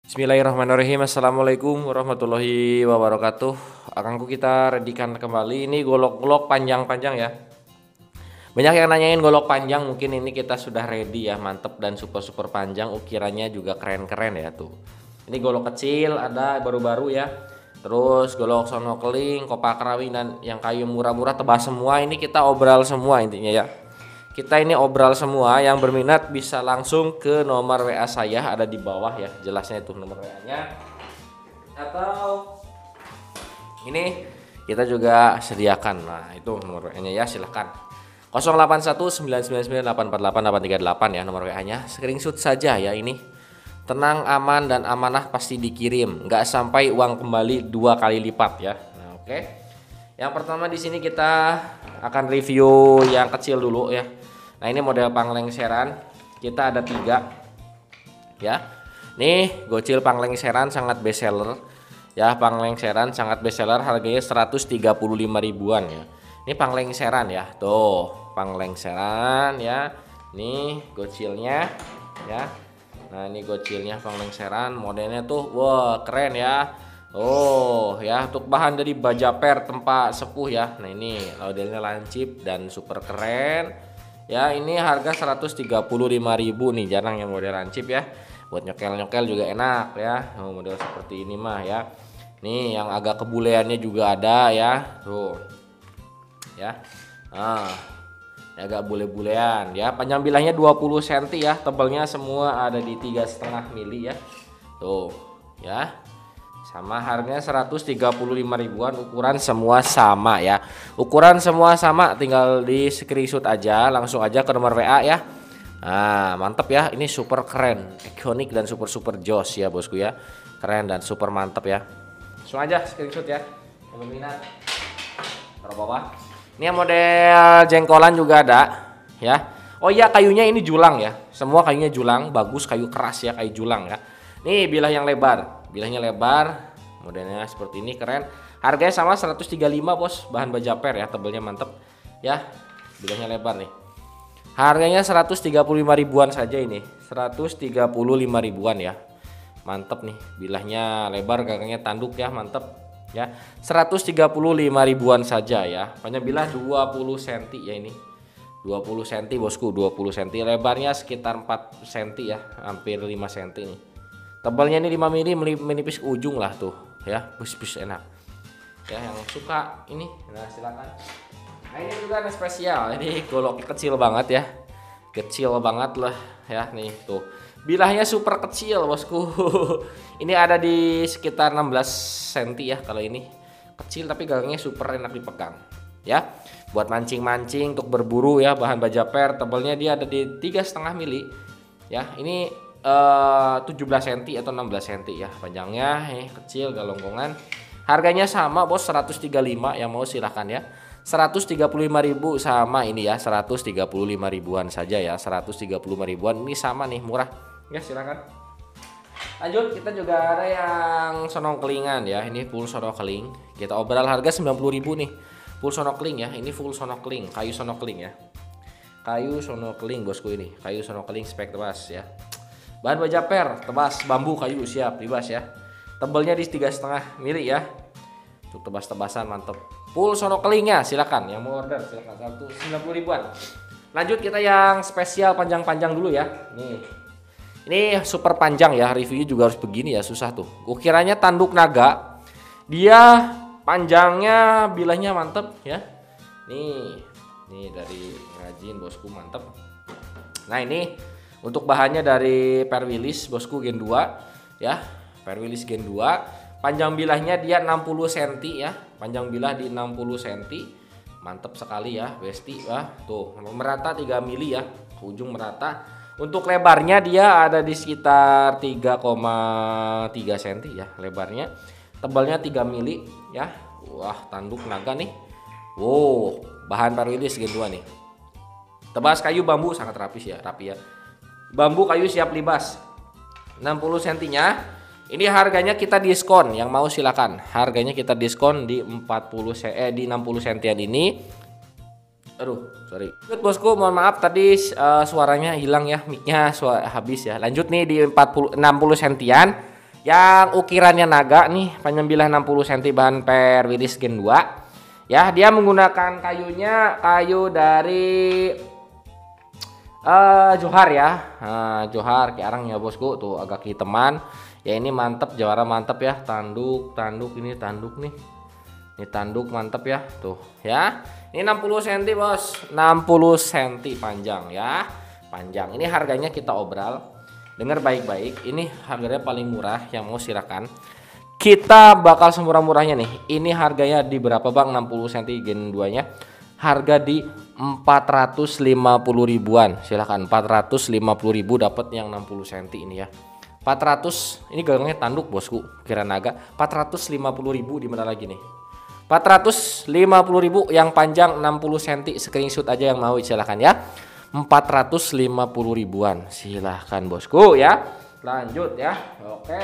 Bismillahirrahmanirrahim. Assalamualaikum warahmatullahi wabarakatuh. Akanku kita redikan kembali ini golok-golok panjang-panjang ya. Banyak yang nanyain golok panjang, mungkin ini kita sudah ready ya, mantep dan super panjang, ukirannya juga keren-keren ya tuh. Ini golok kecil ada baru-baru ya. Terus golok sono keling, kopak kerawing dan yang kayu murah-murah tebas semua, ini kita obral semua intinya ya. Kita ini obral semua, yang berminat bisa langsung ke nomor WA saya ada di bawah ya, jelasnya itu nomor WA-nya. Atau ini kita juga sediakan. Nah, itu nomor WA-nya ya, silahkan. 081999848838 ya nomor WA-nya. Screenshot saja ya ini. Tenang, aman dan amanah pasti dikirim. Nggak sampai uang kembali 2 kali lipat ya. Nah, oke. Yang pertama di sini kita akan review yang kecil dulu ya. Nah, ini model panglengseran. Kita ada 3 ya. Nih, gocil panglengseran sangat best seller. Ya, panglengseran sangat best seller, harganya 135 ribuan ya. Ini panglengseran ya. Tuh, panglengseran ya. Nih gocilnya ya. Nah, ini gocilnya panglengseran, modelnya tuh wah keren ya. Oh ya, untuk bahan dari baja per tempat sepuh ya. Nah, ini modelnya lancip dan super keren. Ya, ini harga 135.000 nih, jarang yang model lancip ya. Buat nyokel-nyokel juga enak ya. Oh, model seperti ini mah ya. Nih yang agak kebuleannya juga ada ya. Tuh. Ya. Nah, agak bule-bulean ya. Panjang bilahnya 20 cm ya. Tebalnya semua ada di 3,5 mili ya. Tuh, ya. Sama harganya 135 ribuan, ukuran semua sama ya. Ukuran semua sama, tinggal di screenshot aja, langsung aja ke nomor WA ya. Nah, mantep ya, ini super keren, ikonik dan super jos ya bosku ya. Keren dan super mantep ya. Langsung aja screenshot ya. Yang berminat taruh bawah. Ini yang model jengkolan juga ada ya. Oh iya, kayunya ini julang ya. Semua kayunya julang, bagus, kayu keras ya, kayu julang ya. Nih bilah yang lebar. Bilahnya lebar, modelnya seperti ini keren. Harganya sama 135 bos, bahan baja per ya, tebelnya mantep ya. Bilahnya lebar nih. Harganya 135 ribuan saja ini. 135 ribuan ya. Mantep nih, bilahnya lebar, gagangnya tanduk ya, mantep ya. 135 ribuan saja ya. Panjang bilah 20 cm ya ini. 20 cm bosku, 20 cm. Lebarnya sekitar 4 cm ya, hampir 5 cm nih. Tebalnya ini 5 mili, menipis ujung lah tuh ya, bis enak ya. Yang suka ini, nah silakan. Nah, ini juga ada spesial, ini golok kecil banget ya, kecil banget lah ya. Nih tuh bilahnya super kecil bosku. Ini ada di sekitar 16 cm ya. Kalau ini kecil tapi gagangnya super enak dipegang ya, buat mancing-mancing untuk berburu ya. Bahan baja per, tebalnya dia ada di 3,5 mili ya. Ini 17 cm atau 16 cm ya panjangnya, kecil galonggongan. Harganya sama bos, 135, yang mau silahkan ya. 135.000 sama ini ya, 135 ribuan saja ya, 135 ribuan ini sama nih, murah ya, silahkan. Lanjut, kita juga ada yang sonoklingan ya. Ini full sonokling, kita obral harga 90.000 nih, full sonokling ya. Ini full sonokling, kayu sonokling ya, kayu sonokling bosku. Ini kayu sonokling spek tebas ya. Bahan baja per, tebas, bambu, kayu siap dibas ya. Tebelnya di 3,5 mili ya. Untuk tebas-tebasan mantep. Full sonokelingnya silakan, yang mau order silakan, 190 ribuan. Lanjut, kita yang spesial panjang-panjang dulu ya. Nih. Ini super panjang ya, reviewnya juga harus begini ya, susah tuh. Ukirannya tanduk naga. Dia panjangnya bilahnya mantep ya. Nih dari rajin bosku, mantep. Nah, ini untuk bahannya dari Perwilis bosku Gen 2 ya, Perwilis Gen 2. Panjang bilahnya dia 60 cm ya, panjang bilah di 60 cm. Mantep sekali ya besti. Wah, tuh merata 3 mili ya, ujung merata. Untuk lebarnya dia ada di sekitar 3,3 cm ya lebarnya. Tebalnya 3 mili ya. Wah, tanduk naga nih. Wow, bahan Perwilis Gen 2 nih. Tebas kayu bambu sangat rapi ya. Bambu kayu siap libas, 60 cm-nya. Ini harganya kita diskon, yang mau silakan. Harganya kita diskon di 60 cm-an ini. Aduh, sorry. Lanjut bosku, mohon maaf tadi suaranya hilang ya, mic-nya habis ya. Lanjut nih di 60 cm-an. Yang ukirannya naga nih, panjang bilah 60 cm, bahan per Willis Gen 2. Ya, dia menggunakan kayunya kayu dari Johar ya. Johar kayak arang ya bosku, tuh agak hitaman. Ya ini mantep, jawara mantep ya. Tanduk ini tanduk nih. Ini tanduk mantep ya, tuh ya. Ini 60 cm bos, 60 cm panjang ya. Panjang. Ini harganya kita obral. Dengar baik-baik, ini harganya paling murah, yang mau silakan. Kita bakal semurah-murahnya nih. Ini harganya di berapa bang? 60 cm Gen 2 nya. Harga di 450 ribuan. Silakan 450 ribu dapat yang 60 cm ini ya. 400, ini gagangnya tanduk bosku, kira naga. 450 ribu di mana lagi nih? 450 ribu yang panjang 60 cm, screenshot aja yang mau silakan ya. 450 ribuan, silahkan bosku ya. Lanjut ya. Oke,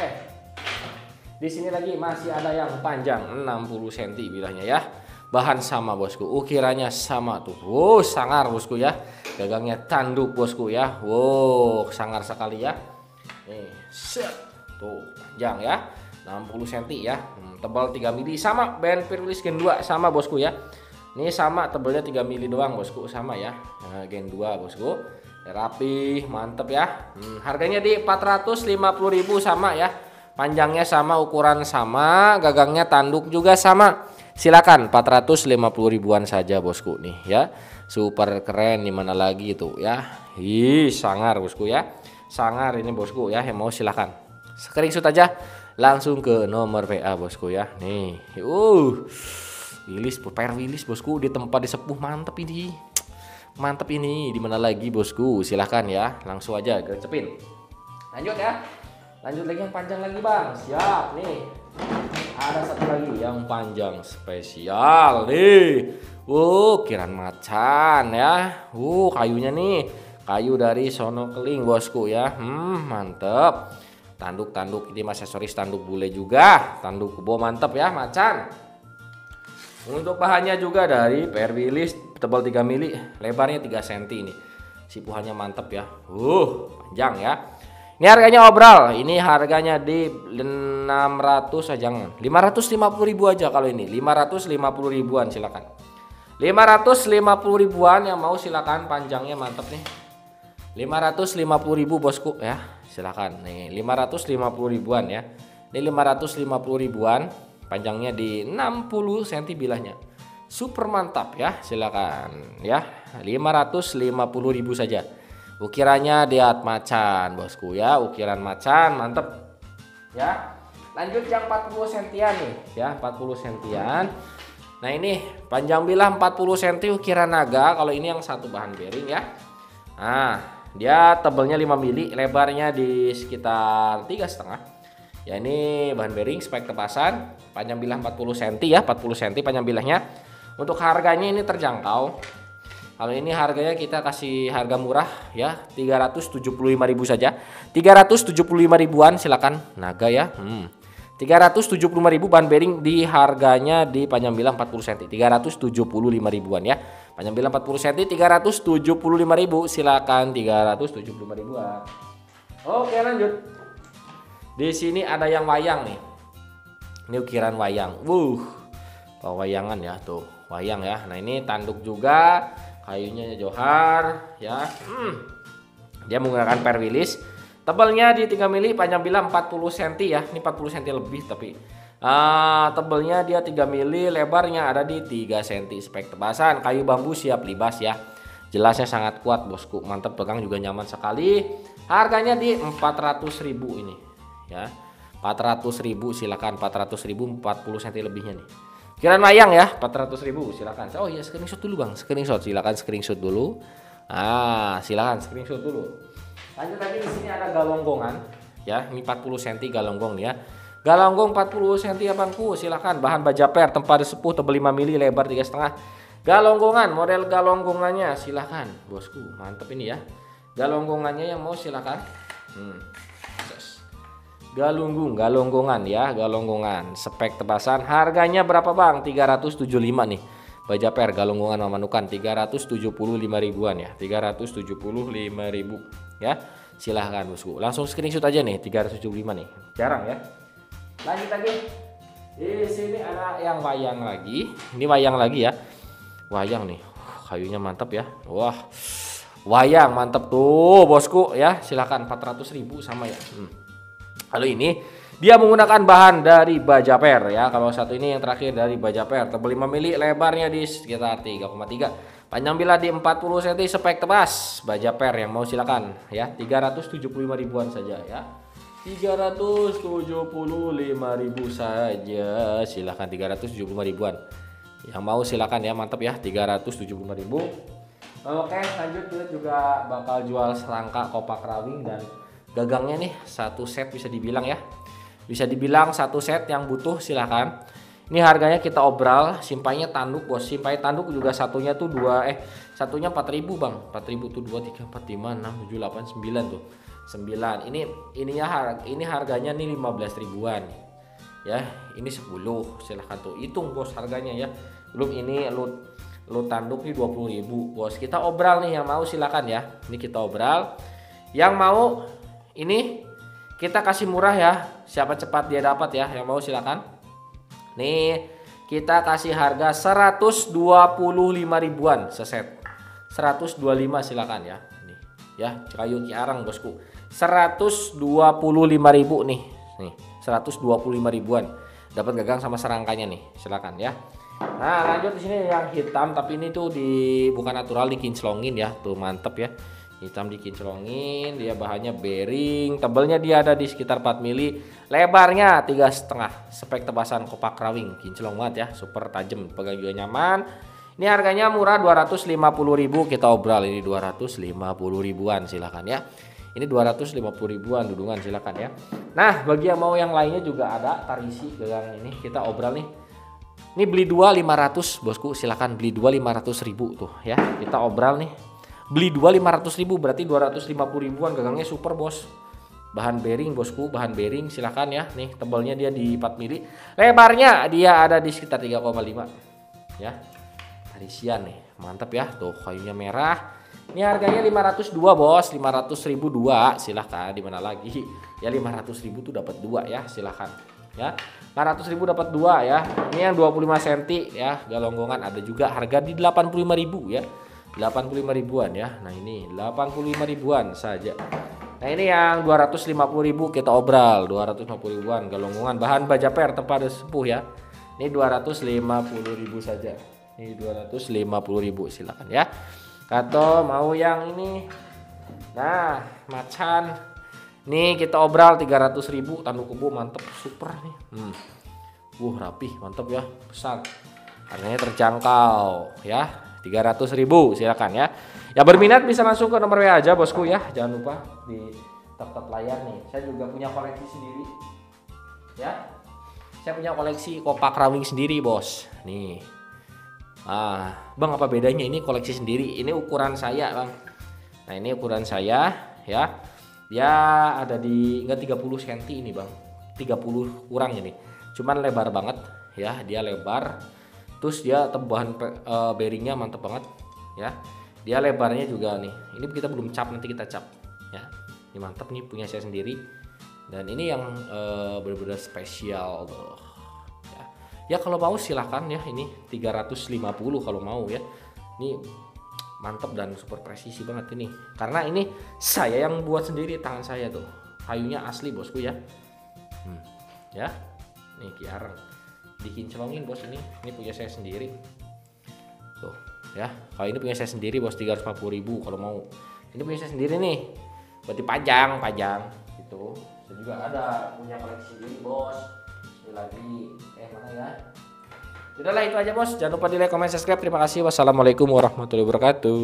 di sini lagi masih ada yang panjang 60 cm bilahnya ya. Bahan sama bosku, ukirannya sama tuh. Wow, sangar bosku ya. Gagangnya tanduk bosku ya. Wow, sangar sekali ya. Nih, set. Tuh, panjang ya. 60 cm ya. Tebal 3 mili sama band Willis Gen 2 sama bosku ya. Ini sama tebalnya 3 mili doang bosku, sama ya. Nah, Gen 2 bosku. Rapi, mantep ya. Harganya di 450 ribu sama ya. Panjangnya sama, ukuran sama, gagangnya tanduk juga sama. Silakan 450 ribuan saja bosku nih ya. Super keren, dimana lagi itu ya. Ih, sangar bosku ya. Sangar ini bosku ya, yang mau silakan. Screenshot aja langsung ke nomor WA bosku ya. Nih. Willis, per Willis bosku, di tempat disepuh, mantep ini. Mantep ini, dimana lagi bosku, silahkan ya, langsung aja gercepin. Lanjut ya. Lanjut lagi yang panjang lagi bang. Siap nih. Ada satu lagi yang panjang spesial nih. Kiran macan ya. Kayunya nih, kayu dari sono keling bosku ya. Mantep. Tanduk ini aksesoris tanduk bule juga. Tanduk kebo mantep ya, macan. Untuk bahannya juga dari PR Willis, tebal 3 mili, lebarnya 3 cm ini. Sipuhannya mantep ya. Panjang ya. Ini harganya obral. Ini harganya di 600 aja, 550 ribu aja kalau ini. 550 ribuan silakan. 550 ribuan yang mau silakan, panjangnya mantep nih. 550 ribu bosku ya. Silakan. Nih 550 ribuan ya. Ini 550 ribuan. Panjangnya di 60 cm bilahnya. Super mantap ya, silakan ya. 550 ribu saja. Ukirannya diat macan bosku ya, ukiran macan mantep ya. Lanjut yang 40 cm nih ya, 40 cm. Nah ini panjang bilah 40 cm ukiran naga. Kalau ini yang satu bahan bearing ya. Nah dia tebalnya 5 mili, lebarnya di sekitar 3,5. Ya ini bahan bearing, spek tepasan, panjang bilah 40 cm ya, 40 cm panjang bilahnya. Untuk harganya ini terjangkau. Kalau ini harganya kita kasih harga murah ya, 375 ribu saja. 375 ribuan silakan naga ya. 375 ribu bahan bearing, di harganya di panjang bilah 40 cm, 375 ribuan ya. Panjang bilah 40 cm, 375 ribu silakan, 375 ribuan. Oke lanjut. Di sini ada yang wayang nih. Ini ukiran wayang. Wayangan ya tuh, wayang ya. Nah, ini tanduk juga, kayunya Johar ya. Dia menggunakan per Willis. Tebalnya di 3 mili, panjang bilah 40 cm ya. Ini 40 cm lebih tapi tebalnya dia 3 mili, lebarnya ada di 3 cm. Spek tebasan, kayu bambu siap libas ya. Jelasnya sangat kuat bosku, mantap, pegang juga nyaman sekali. Harganya di 400 ribu ini ya, 400 ribu silakan, 400 ribu 40 cm lebihnya nih. Ukiran wayang ya, 400 ribu silakan. Oh iya, screenshot dulu bang, screenshot silakan, screenshot dulu. Silakan screenshot dulu. Lanjut lagi, di sini ada galonggongan ya, ini 40 cm galonggong nih ya. Galonggong 40 cm ya bangku, silakan. Bahan baja per, tempat sepuh, tebal 5 mili, lebar 3,5. Galonggongan, model galonggongannya silakan bosku, mantep ini ya. Galonggongannya yang mau silakan. Galonggongan ya, galonggongan. Spek tebasan, harganya berapa bang? 375 nih. Baja per galonggongan memanukan 375 ribuan ya, 375 ribu ya. silahkan bosku. Langsung screenshot aja nih 375 nih. Jarang ya. Lanjut lagi. Di sini ada yang wayang lagi. Ini wayang lagi ya. Wayang nih. Kayunya mantap ya. Wah. Wayang mantap tuh bosku ya. Silahkan 400.000 sama ya. Kalau ini dia menggunakan bahan dari baja per ya. Kalau satu ini yang terakhir dari baja per, tebal 5 mili, lebarnya di sekitar 3,3, panjang bila di 40 cm, spek tebas baja per. Yang mau silakan ya. 375 ribuan saja ya. 375 ribu saja. Silakan 375 ribuan. Yang mau silakan ya, mantap ya. 375 ribu. Oke, lanjut kita juga bakal jual serangka kopak rawing dan gagangnya nih satu set bisa dibilang ya. Bisa dibilang satu set yang butuh silahkan. Ini harganya kita obral, simpainya tanduk bos. Simpai tanduk juga satunya tuh satunya 4.000 Bang. 4.000 tuh 2 3 4 5 6 7 8 9 tuh. 9. Ini harganya nih 15 ribuan. Ya, ini 10. Silahkan tuh hitung bos harganya ya. Belum ini lu tanduk nih 20.000 bos. Kita obral nih, yang mau silakan ya. Ini kita obral. Yang mau ini kita kasih murah ya. Siapa cepat dia dapat ya. Yang mau silakan. Nih kita kasih harga 125 ribuan seset. 125 silakan ya. Nih ya, kayu kiarang bosku. 125 ribu nih. Nih 125 ribuan. Dapat gagang sama serangkanya nih. Silakan ya. Nah, lanjut di sini yang hitam, tapi ini tuh bukan natural, dikinclongin ya. Tuh mantep ya. Hitam dikinclongin, dia bahannya bearing, tebalnya dia ada di sekitar 4 mili, lebarnya 3,5. Spek tebasan kopak rawing, kinclong banget ya, super tajam, pegang juga nyaman. Ini harganya murah 250.000, kita obral ini 250 ribuan silahkan ya. Ini 250 ribuan dudungan silahkan ya. Nah, bagi yang mau yang lainnya juga ada tarisi gagang ini, kita obral nih. Ini beli 2 500 bosku, silahkan beli 2 500.000 tuh ya. Kita obral nih. Beli 2 500.000 berarti 250 ribuan, gagangnya super bos. Bahan bearing bosku, bahan bearing silahkan ya. Nih tebalnya dia di 4 mili, lebarnya dia ada di sekitar 3,5 ya. Tarisian nih, mantap ya. Tuh kayunya merah. Ini harganya 502 bos, 500.000 2 silahkan. Dimana lagi ya, 500.000 tuh dapat 2 ya, silahkan ya. 500.000 dapat 2 ya. Ini yang 25 cm ya, galonggongan ada juga, harga di 85.000 ya. 85 ribuan ya. Nah ini 85 ribuan saja. Nah ini yang 250.000 kita obral, 250 ribuan galonggongan, bahan baja per tempat sepuh ya. Ini 250.000 saja. Ini 250.000 silakan ya. Atau mau yang ini. Nah, macan. Nih kita obral 300.000, tanduk kebo mantep, super nih. Rapih, mantep ya, besar. Harganya terjangkau ya. 300.000 silakan ya. Ya berminat bisa langsung ke nomor WA aja bosku ya. Jangan lupa di top layar nih. Saya juga punya koleksi sendiri. Ya. Saya punya koleksi kopak rawing sendiri, bos. Nih. Bang, apa bedanya? Ini koleksi sendiri. Ini ukuran saya, Bang. Nah, ini ukuran saya ya. Dia ada di enggak 30 cm ini, Bang. 30 kurang ini. Cuman lebar banget ya, dia lebar. Terus dia tebahan bearingnya mantep banget ya. Dia lebarnya juga nih. Ini kita belum cap, nanti kita cap ya. Ini mantep nih, punya saya sendiri. Dan ini yang benar-benar spesial tuh. Ya kalau mau silahkan ya, ini 350 kalau mau ya. Ini mantep dan super presisi banget ini. Karena ini saya yang buat sendiri, tangan saya tuh. Kayunya asli bosku ya. Ya. Nih kiarang. Dikinclongin bos, ini punya saya sendiri tuh ya. Kalau ini punya saya sendiri bos, 350.000 kalau mau. Ini punya saya sendiri nih, buat dipajang gitu. Saya juga ada punya koleksi sendiri bos. Ini lagi mana ya. Udahlah itu aja bos, jangan lupa di like, comment, subscribe. Terima kasih, wassalamualaikum warahmatullahi wabarakatuh.